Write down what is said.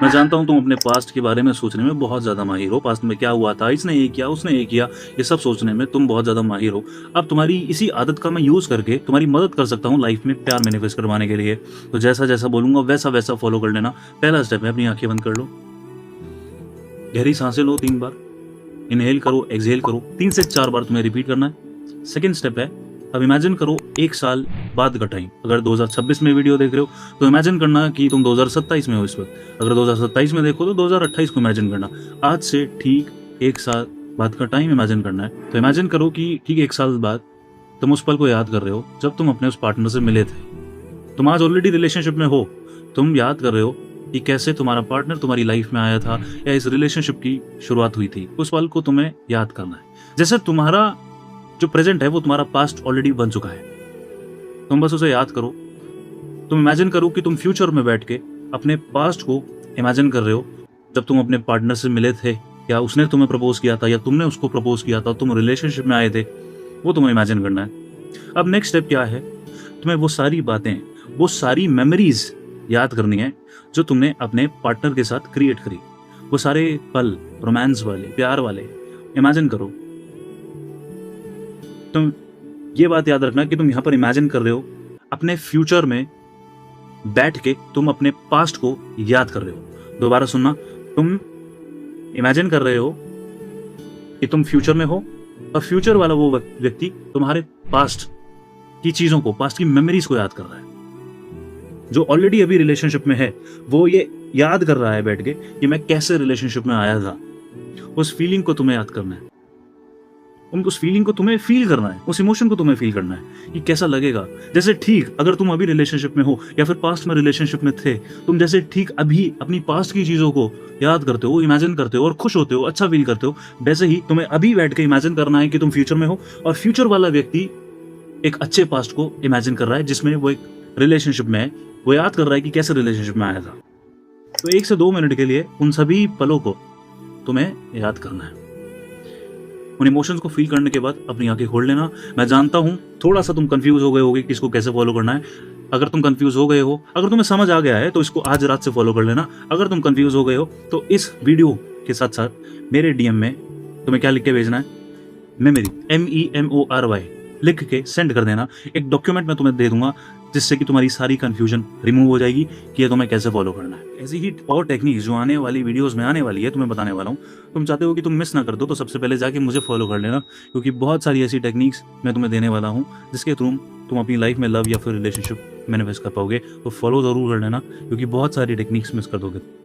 मैं जानता हूँ तुम अपने पास्ट के बारे में सोचने में बहुत ज़्यादा माहिर हो। पास्ट में क्या हुआ था, इसने ये किया, उसने ये किया, ये सब सोचने में तुम बहुत ज़्यादा माहिर हो। अब तुम्हारी इसी आदत का मैं यूज़ करके तुम्हारी मदद कर सकता हूँ लाइफ में प्यार मैनिफेस्ट करवाने के लिए। तो जैसा-जैसा बोलूँगा वैसा-वैसा फ़ॉलो कर लेना। पहला स्टेप है, अपनी आँखें बंद कर लो। गहरी सांसें लो 3 बार। इनहेल करो, एक्सहेल करो। 3 से 4 बार तुम्हें रिपीट करना है। सेकंड स्टेप है, अब इमेजिन करो 1 साल बाद का टाइम। अगर 2026 में वीडियो देख रहे हो तो इमेजिन करना कि तुम 2027 में हो इस वक्त। अगर 2027 में देखो तो 2028 को इमेजिन करना। आज से ठीक 1 साल बाद का टाइम इमेजिन करना है। तो इमेजिन करो कि ठीक 1 साल बाद तुम उस पल को याद कर रहे हो जब तुम अपने उस पार्टनर से मिले थे। तुम आज ऑलरेडी रिलेशनशिप में हो। तुम याद कर रहे हो कि कैसे तुम्हारा पार्टनर तुम्हारी लाइफ में आया था या इस रिलेशनशिप की शुरुआत हुई थी। उस पल को तुम्हें याद करना है। जैसे तुम्हारा जो प्रेजेंट है वो तुम्हारा पास्ट ऑलरेडी बन चुका है। तुम बस उसे याद करो। तुम इमेजिन करो कि तुम फ्यूचर में बैठ के अपने पास्ट को इमेजिन कर रहे हो जब तुम अपने पार्टनर से मिले थे, या उसने तुम्हें प्रपोज किया था या तुमने उसको प्रपोज किया था, तुम रिलेशनशिप में आए थे, वो तुम्हें इमेजिन करना है। अब नेक्स्ट स्टेप क्या है, तुम्हें वो सारी बातें, वो सारी मेमोरीज याद करनी है जो तुमने अपने पार्टनर के साथ क्रिएट करी। वो सारे पल, रोमांस वाले, प्यार वाले इमेजिन करो। तुम ये बात याद रखना कि तुम यहाँ पर इमेजिन कर रहे हो अपने फ्यूचर में बैठ के तुम अपने पास्ट को याद कर रहे हो। दोबारा सुनना, तुम इमेजिन कर रहे हो कि तुम फ्यूचर में हो और फ्यूचर वाला वो व्यक्ति तुम्हारे पास्ट की चीजों को, पास्ट की मेमोरीज को याद कर रहा है। जो ऑलरेडी अभी रिलेशनशिप में है वो ये याद कर रहा है बैठ के कि मैं कैसे रिलेशनशिप में आया था। उस फीलिंग को तुम्हें याद करना है। उस फीलिंग को तुम्हें फील करना है, उस इमोशन को तुम्हें फील करना है कि कैसा लगेगा। जैसे ठीक अगर तुम अभी रिलेशनशिप में हो या फिर पास्ट में रिलेशनशिप में थे, तुम जैसे ठीक अभी अपनी पास्ट की चीजों को याद करते हो, इमेजिन करते हो और खुश होते हो, अच्छा फील करते हो, वैसे ही तुम्हें अभी बैठ के इमेजिन करना है कि तुम फ्यूचर में हो और फ्यूचर वाला व्यक्ति एक अच्छे पास्ट को इमेजिन कर रहा है जिसमें वो एक रिलेशनशिप में है। वो याद कर रहा है कि कैसे रिलेशनशिप में आया था। तो 1 से 2 मिनट के लिए उन सभी पलों को तुम्हें याद करना है। उन इमोशंस को फील करने के बाद अपनी आंखें खोल लेना। मैं जानता हूं थोड़ा सा तुम कंफ्यूज हो गए होगे कि इसको कैसे फॉलो करना है। अगर तुम कंफ्यूज हो गए हो, अगर तुम्हें समझ आ गया है तो इसको आज रात से फॉलो कर लेना। अगर तुम कंफ्यूज हो गए हो तो इस वीडियो के साथ साथ मेरे डीएम में तुम्हें क्या लिख के भेजना है, मेमोरी, MEMORY लिख के सेंड कर देना। एक डॉक्यूमेंट मैं तुम्हें दे दूंगा जिससे कि तुम्हारी सारी कंफ्यूजन रिमूव हो जाएगी कि ये तुम्हें कैसे फॉलो करना है। ऐसी ही और टेक्निक जो आने वाली वीडियोस में आने वाली है तुम्हें बताने वाला हूँ। तुम चाहते हो कि तुम मिस ना कर दो तो सबसे पहले जाके मुझे फॉलो कर लेना, क्योंकि बहुत सारी ऐसी टेक्निक्स मैं तुम्हें देने वाला हूँ जिसके थ्रू तुम अपनी लाइफ में लव या फिर रिलेशनशिप मैनिफेस्ट कर पाओगे। तो फॉलो जरूर कर लेना, क्योंकि बहुत सारी टेक्निक्स मिस कर दोगे।